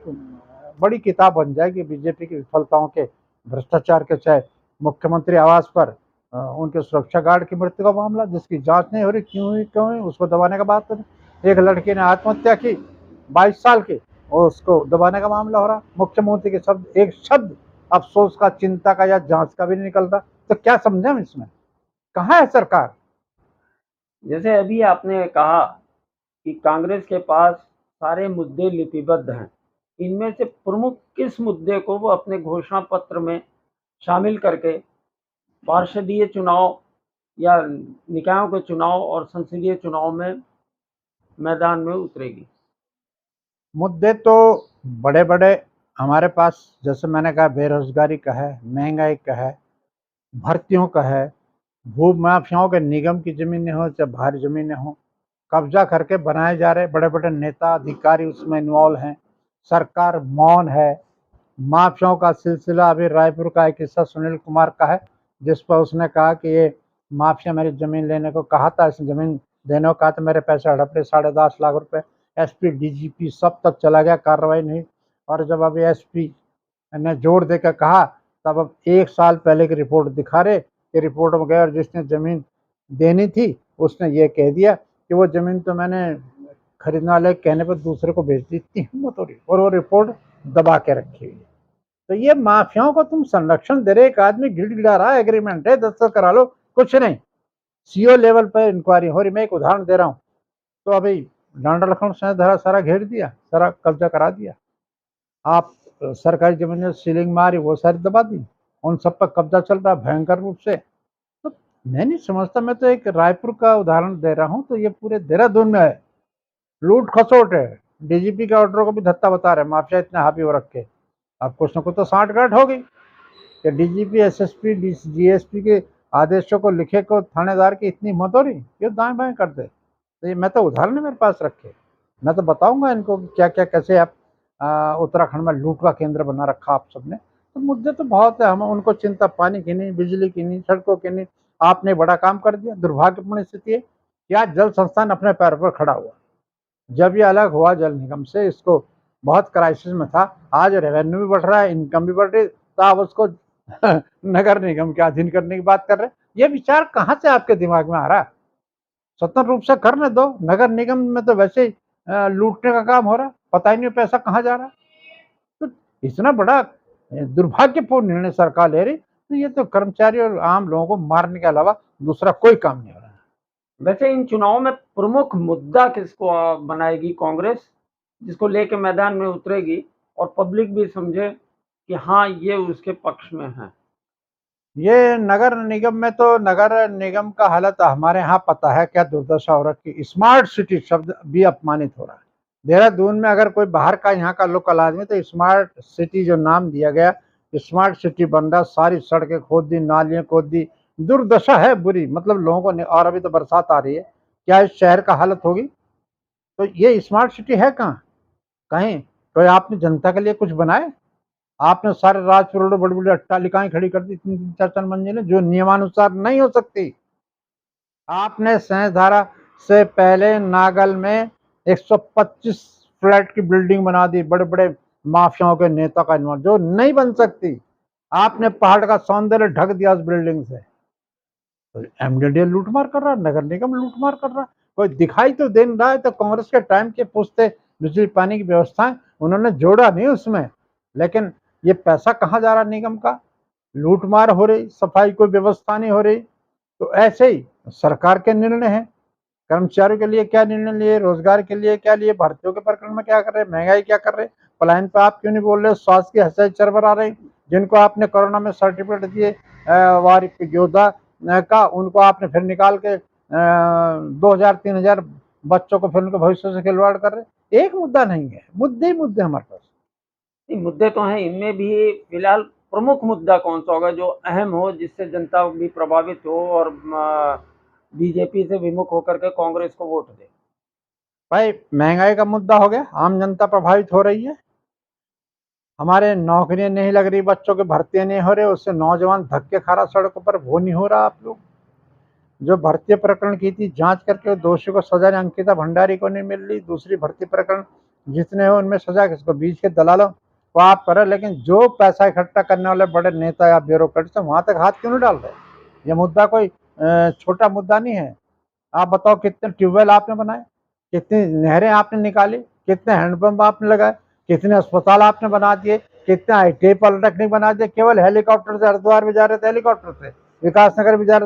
बड़ी किताब बन जाएगी बीजेपी की विफलताओं के, भ्रष्टाचार के, चाहे मुख्यमंत्री आवास पर उनके सुरक्षा गार्ड की मृत्यु का मामला जिसकी जांच नहीं हो रही, क्यों हुई उसको दबाने का बात करें। एक लड़की ने आत्महत्या की 22 साल की और उसको दबाने का मामला हो रहा। मुख्यमंत्री के शब्द, एक शब्द अफसोस का, चिंता का या जांच का भी नहीं निकल रहा। तो क्या समझे हम इसमें, कहाँ है सरकार। जैसे अभी आपने कहा कि कांग्रेस के पास सारे मुद्दे लिपिबद्ध हैं, इनमें से प्रमुख किस मुद्दे को वो अपने घोषणा पत्र में शामिल करके पार्षदीय चुनाव या निकायों के चुनाव और संसदीय चुनाव में मैदान में उतरेगी? मुद्दे तो बड़े बड़े हमारे पास, जैसे मैंने कहा, बेरोजगारी का है, महंगाई का है, भर्तियों का है, भू माफियाओं के निगम की जमीनें हो चाहे बाहरी जमीनें हो, कब्जा करके बनाए जा रहे बड़े बड़े नेता अधिकारी उसमें इन्वॉल्व हैं। सरकार मौन है। माफियाओं का सिलसिला, अभी रायपुर का एक किस्सा सुनील कुमार का है जिस पर उसने कहा कि ये माफिया मेरी जमीन लेने को कहा था, इस जमीन देने को कहा था, मेरे पैसे हड़प ले 10.5 लाख रुपए। एसपी डीजीपी सब तक चला गया, कार्रवाई नहीं। और जब अभी एसपी ने जोर देकर कहा, तब अब 1 साल पहले की रिपोर्ट दिखा रहे कि रिपोर्ट में गए और जिसने जमीन देनी थी उसने ये कह दिया कि वो जमीन तो मैंने खरीदने वाले कहने पर दूसरे को बेच दी। इतनी हिम्मत हो रही, और वो रिपोर्ट दबा के रखी हुई है। तो ये माफियाओं को तुम संरक्षण दे रहे, एक आदमी गिड़गिड़ा रहा है, एग्रीमेंट है, दस्तखत करा लो, कुछ नहीं। सीओ लेवल पर इंक्वायरी हो रही। मैं एक उदाहरण दे रहा हूँ। तो अभी डांडा लखनऊ से धरा सारा घेर दिया, सारा कब्जा करा दिया। आप सरकारी जमीन में सीलिंग मारी, वो सारी दबा दी, उन सब पर कब्जा चल रहा भयंकर रूप से। तो मैं नहीं समझता, मैं तो एक रायपुर का उदाहरण दे रहा हूँ, तो ये पूरे देहरादून में है, लूट खसोट है। डीजीपी के ऑर्डर को भी धत्ता बता रहे, माफिया इतने हावी हो रखे। अब कुछ न कुछ तो सांठगांठ हो गई कि डीजीपी, एसएसपी, जीएसपी के आदेशों को लिखे को थानेदार की इतनी हिम्मत हो रही, ये दाएं बाएं कर दे। तो ये मैं तो उदाहरण मेरे पास रखे, मैं तो बताऊंगा इनको क्या क्या कैसे आप उत्तराखंड में लूट का केंद्र बना रखा आप सबने। तो मुद्दे तो बहुत है, हम उनको चिंता पानी की नहीं, बिजली की नहीं, सड़कों की नहीं। आपने बड़ा काम कर दिया। दुर्भाग्यपूर्ण स्थिति है कि आज जल संस्थान अपने पैर पर खड़ा हुआ। जब ये अलग हुआ जल निगम से, इसको बहुत क्राइसिस में था। आज रेवेन्यू भी बढ़ रहा है, इनकम भी बढ़ रही, तो आप उसको नगर निगम के अधीन करने की बात कर रहे हैं। ये विचार कहाँ से आपके दिमाग में आ रहा है। स्वतंत्र रूप से करने दो। नगर निगम में तो वैसे ही लूटने का काम हो रहा है, पता ही नहीं पैसा कहाँ जा रहा है। तो इतना बड़ा दुर्भाग्यपूर्ण निर्णय सरकार ले रही, तो ये तो कर्मचारी और आम लोगों को मारने के अलावा दूसरा कोई काम नहीं हो रहा है। वैसे इन चुनावों में प्रमुख मुद्दा किसको बनाएगी कांग्रेस, जिसको लेके मैदान में उतरेगी और पब्लिक भी समझे कि हाँ ये उसके पक्ष में है? ये नगर निगम में, तो नगर निगम का हालत हमारे यहाँ पता है क्या दुर्दशा हो रखी। स्मार्ट सिटी शब्द भी अपमानित हो रहा है। देहरादून में अगर कोई बाहर का यहाँ का लोकल आदमी, तो स्मार्ट सिटी जो नाम दिया गया, स्मार्ट सिटी बन रहा, सारी सड़कें खोद दी, नालियां खोद दी, दुर्दशा है बुरी, मतलब लोगों को। और अभी तो बरसात आ रही है, क्या इस शहर का हालत होगी। तो ये स्मार्ट सिटी है कहाँ, कहीं कोई आपने जनता के लिए कुछ बनाए। आपने सारे राजपुर रोड बड़ी बड़ी अट्टालिकाएं खड़ी कर दी, 3-3, 4-4 मंजिलें, जो नियमानुसार नहीं हो सकती। आपने सहधारा से पहले नागल में 125 फ्लैट की बिल्डिंग बना दी, बड़े बड़े माफियाओं के नेता का इन्वॉल्व, जो नहीं बन सकती। आपने पहाड़ का सौंदर्य ढक दिया उस बिल्डिंग से। तो एमडीडीए लूटमार कर रहा, नगर निगम लूटमार कर रहा। कोई दिखाई तो दे रहा है। तो कांग्रेस के टाइम के पुश्ते बिजली पानी की व्यवस्थाएं उन्होंने जोड़ा नहीं उसमें, लेकिन ये पैसा कहाँ जा रहा निगम का, लूटमार हो रही, सफाई कोई व्यवस्था नहीं हो रही। तो ऐसे ही सरकार के निर्णय हैं। कर्मचारियों के लिए क्या निर्णय लिए, रोजगार के लिए क्या लिए, भर्तियों के प्रकरण में क्या कर रहे, महंगाई क्या कर रहे, पलायन पे आप क्यों नहीं बोल रहे, स्वास्थ्य की हंसाई चरबर आ रही। जिनको आपने कोरोना में सर्टिफिकेट दिए वार योद्धा का, उनको आपने फिर निकाल के 2000-3000 बच्चों को फिर उनके भविष्य से खिलवाड़ कर रहे। एक मुद्दा नहीं है, मुद्दे ही मुद्दे हमारे पास। मुद्दे तो हैं, इनमें भी फिलहाल प्रमुख मुद्दा कौन सा होगा जो अहम हो, जिससे जनता भी प्रभावित हो और बीजेपी से विमुख होकर के कांग्रेस को वोट दे? भाई महंगाई का मुद्दा हो गया, आम जनता प्रभावित हो रही है। हमारे नौकरियां नहीं लग रही, बच्चों के भर्तियां नहीं हो रहे, उससे नौजवान धक्के खा रहा सड़कों पर, वो नहीं हो रहा। आप लोग जो भर्ती प्रकरण की थी जांच करके दोषी को सजा, अंकिता भंडारी को नहीं मिल रही। दूसरी भर्ती प्रकरण जितने हो उनमें सजा किसको, बीच के दलालों को आप करें, लेकिन जो पैसा इकट्ठा करने वाले बड़े नेता या ब्यूरोक्रेट्स हैं वहां तक हाथ क्यों नहीं डाल रहे? ये मुद्दा कोई छोटा मुद्दा नहीं है। आप बताओ कितने ट्यूबवेल आपने बनाए, कितनी नहरें आपने निकाली, कितने हैंडपंप आपने लगाए, कितने अस्पताल आपने बना दिए, कितने आईटीआई पॉलिटेक्निक बना दिए। केवल हेलीकॉप्टर से हरिद्वार भी जा रहे थे, हेलीकॉप्टर से विकासनगर भी जा रहे थे।